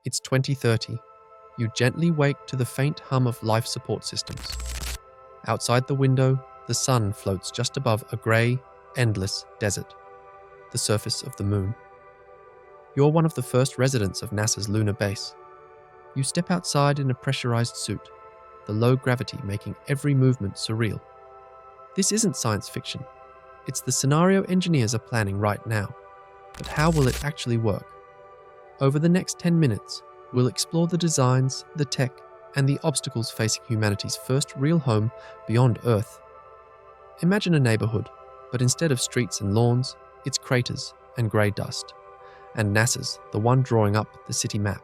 It's 2030. You gently wake to the faint hum of life support systems. Outside the window, the sun floats just above a grey, endless desert, the surface of the moon. You're one of the first residents of NASA's lunar base. You step outside in a pressurized suit, the low gravity making every movement surreal. This isn't science fiction. It's the scenario engineers are planning right now. But how will it actually work? Over the next 10 minutes, we'll explore the designs, the tech, and the obstacles facing humanity's first real home beyond Earth. Imagine a neighborhood, but instead of streets and lawns, it's craters and grey dust. And NASA's the one drawing up the city map.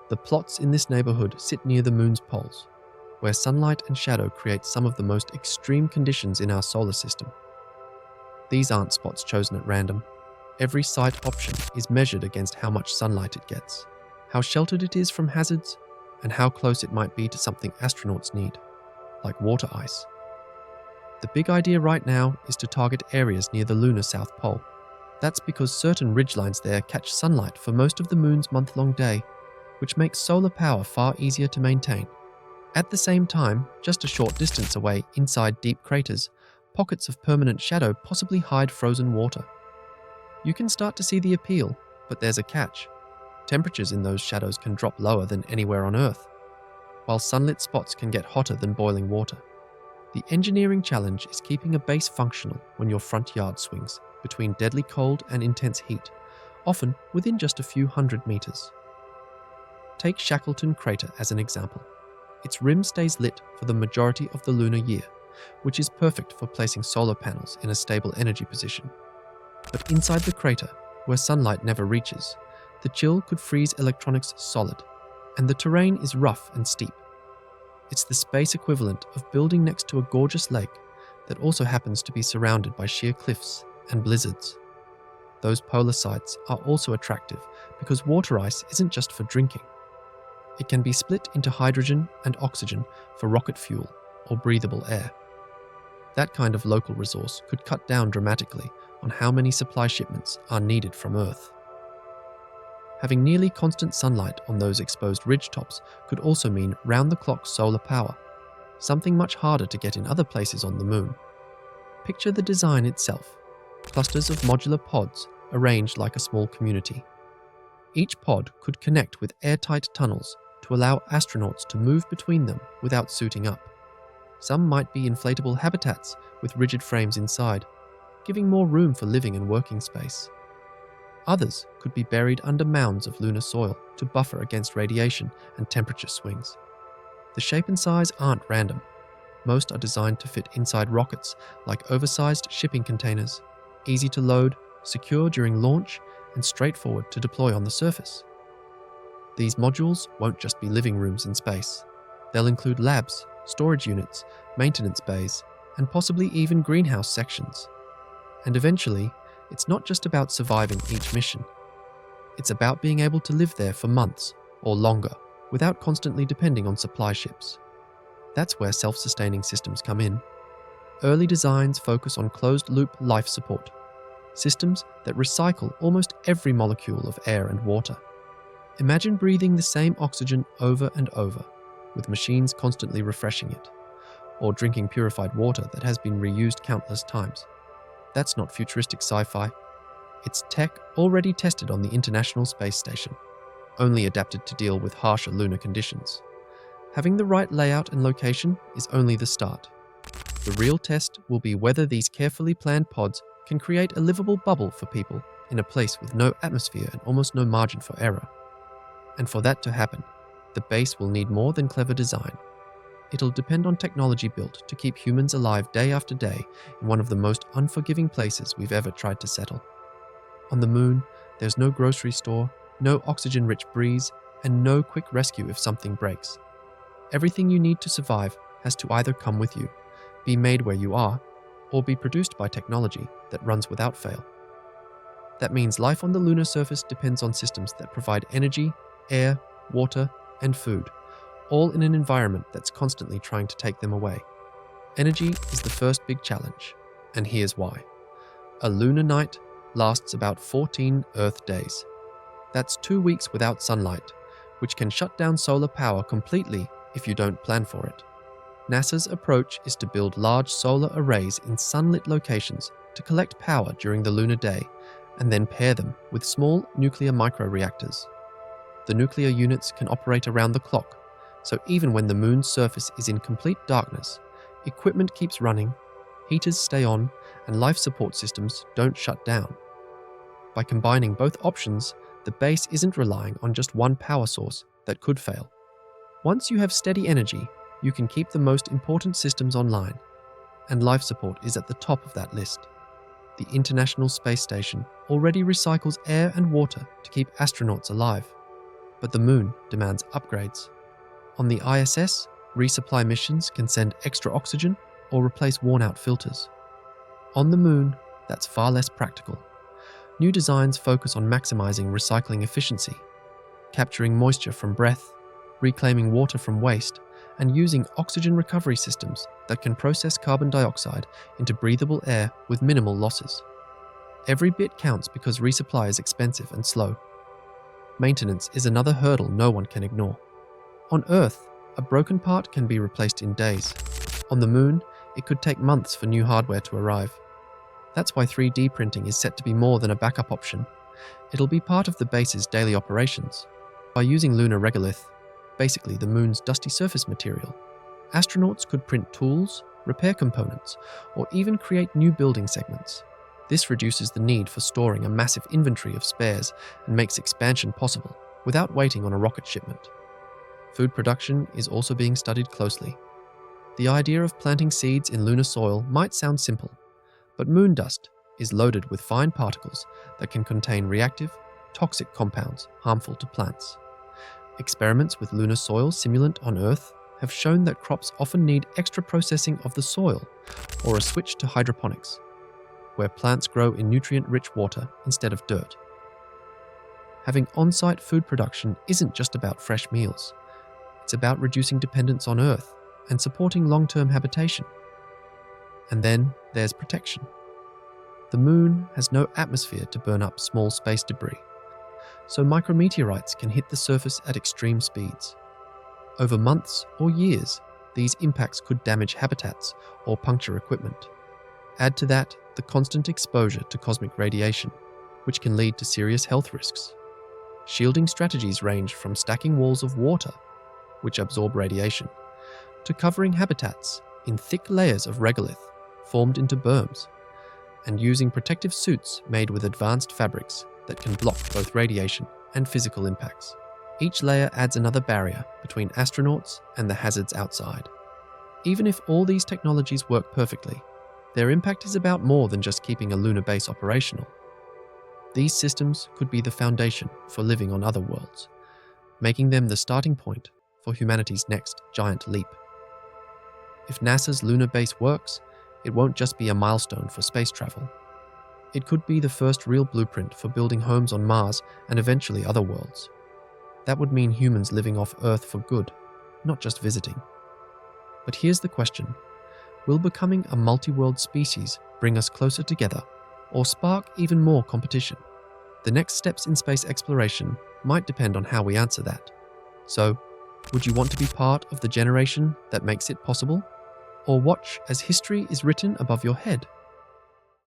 The plots in this neighborhood sit near the moon's poles, where sunlight and shadow create some of the most extreme conditions in our solar system. These aren't spots chosen at random. Every site option is measured against how much sunlight it gets, how sheltered it is from hazards, and how close it might be to something astronauts need, like water ice. The big idea right now is to target areas near the lunar South Pole. That's because certain ridgelines there catch sunlight for most of the moon's month-long day, which makes solar power far easier to maintain. At the same time, just a short distance away, inside deep craters, pockets of permanent shadow possibly hide frozen water. You can start to see the appeal, but there's a catch. Temperatures in those shadows can drop lower than anywhere on Earth, while sunlit spots can get hotter than boiling water. The engineering challenge is keeping a base functional when your front yard swings between deadly cold and intense heat, often within just a few hundred meters. Take Shackleton Crater as an example. Its rim stays lit for the majority of the lunar year, which is perfect for placing solar panels in a stable energy position. But inside the crater, where sunlight never reaches, the chill could freeze electronics solid, and the terrain is rough and steep. It's the space equivalent of building next to a gorgeous lake that also happens to be surrounded by sheer cliffs and blizzards. Those polar sites are also attractive because water ice isn't just for drinking. It can be split into hydrogen and oxygen for rocket fuel or breathable air. That kind of local resource could cut down dramatically on how many supply shipments are needed from Earth. Having nearly constant sunlight on those exposed ridgetops could also mean round-the-clock solar power, something much harder to get in other places on the moon. Picture the design itself: clusters of modular pods arranged like a small community. Each pod could connect with airtight tunnels to allow astronauts to move between them without suiting up. Some might be inflatable habitats with rigid frames inside, giving more room for living and working space. Others could be buried under mounds of lunar soil to buffer against radiation and temperature swings. The shape and size aren't random. Most are designed to fit inside rockets like oversized shipping containers, easy to load, secure during launch, and straightforward to deploy on the surface. These modules won't just be living rooms in space. They'll include labs, storage units, maintenance bays, and possibly even greenhouse sections. And eventually, it's not just about surviving each mission. It's about being able to live there for months or longer without constantly depending on supply ships. That's where self-sustaining systems come in. Early designs focus on closed-loop life support, systems that recycle almost every molecule of air and water. Imagine breathing the same oxygen over and over, with machines constantly refreshing it, or drinking purified water that has been reused countless times. That's not futuristic sci-fi. It's tech already tested on the International Space Station, only adapted to deal with harsher lunar conditions. Having the right layout and location is only the start. The real test will be whether these carefully planned pods can create a livable bubble for people in a place with no atmosphere and almost no margin for error. And for that to happen, the base will need more than clever design. It'll depend on technology built to keep humans alive day after day in one of the most unforgiving places we've ever tried to settle. On the moon, there's no grocery store, no oxygen-rich breeze, and no quick rescue if something breaks. Everything you need to survive has to either come with you, be made where you are, or be produced by technology that runs without fail. That means life on the lunar surface depends on systems that provide energy, air, water, and food, all in an environment that's constantly trying to take them away. Energy is the first big challenge, and here's why. A lunar night lasts about 14 Earth days. That's 2 weeks without sunlight, which can shut down solar power completely if you don't plan for it. NASA's approach is to build large solar arrays in sunlit locations to collect power during the lunar day and then pair them with small nuclear microreactors. The nuclear units can operate around the clock, so even when the moon's surface is in complete darkness, equipment keeps running, heaters stay on, and life support systems don't shut down. By combining both options, the base isn't relying on just one power source that could fail. Once you have steady energy, you can keep the most important systems online, and life support is at the top of that list. The International Space Station already recycles air and water to keep astronauts alive, but the moon demands upgrades. On the ISS, resupply missions can send extra oxygen or replace worn-out filters. On the moon, that's far less practical. New designs focus on maximizing recycling efficiency, capturing moisture from breath, reclaiming water from waste, and using oxygen recovery systems that can process carbon dioxide into breathable air with minimal losses. Every bit counts because resupply is expensive and slow. Maintenance is another hurdle no one can ignore. On Earth, a broken part can be replaced in days. On the moon, it could take months for new hardware to arrive. That's why 3D printing is set to be more than a backup option. It'll be part of the base's daily operations. By using lunar regolith, basically the moon's dusty surface material, astronauts could print tools, repair components, or even create new building segments. This reduces the need for storing a massive inventory of spares and makes expansion possible without waiting on a rocket shipment. Food production is also being studied closely. The idea of planting seeds in lunar soil might sound simple, but moon dust is loaded with fine particles that can contain reactive, toxic compounds harmful to plants. Experiments with lunar soil simulant on Earth have shown that crops often need extra processing of the soil or a switch to hydroponics, where plants grow in nutrient-rich water instead of dirt. Having on-site food production isn't just about fresh meals. It's about reducing dependence on Earth and supporting long-term habitation. And then there's protection. The moon has no atmosphere to burn up small space debris, so micrometeorites can hit the surface at extreme speeds. Over months or years, these impacts could damage habitats or puncture equipment. Add to that the constant exposure to cosmic radiation, which can lead to serious health risks. Shielding strategies range from stacking walls of water, which absorb radiation, to covering habitats in thick layers of regolith formed into berms, and using protective suits made with advanced fabrics that can block both radiation and physical impacts. Each layer adds another barrier between astronauts and the hazards outside. Even if all these technologies work perfectly, their impact is about more than just keeping a lunar base operational. These systems could be the foundation for living on other worlds, making them the starting point for humanity's next giant leap. If NASA's lunar base works, it won't just be a milestone for space travel. It could be the first real blueprint for building homes on Mars and eventually other worlds. That would mean humans living off Earth for good, not just visiting. But here's the question. Will becoming a multi-world species bring us closer together or spark even more competition? The next steps in space exploration might depend on how we answer that. So, would you want to be part of the generation that makes it possible? Or watch as history is written above your head?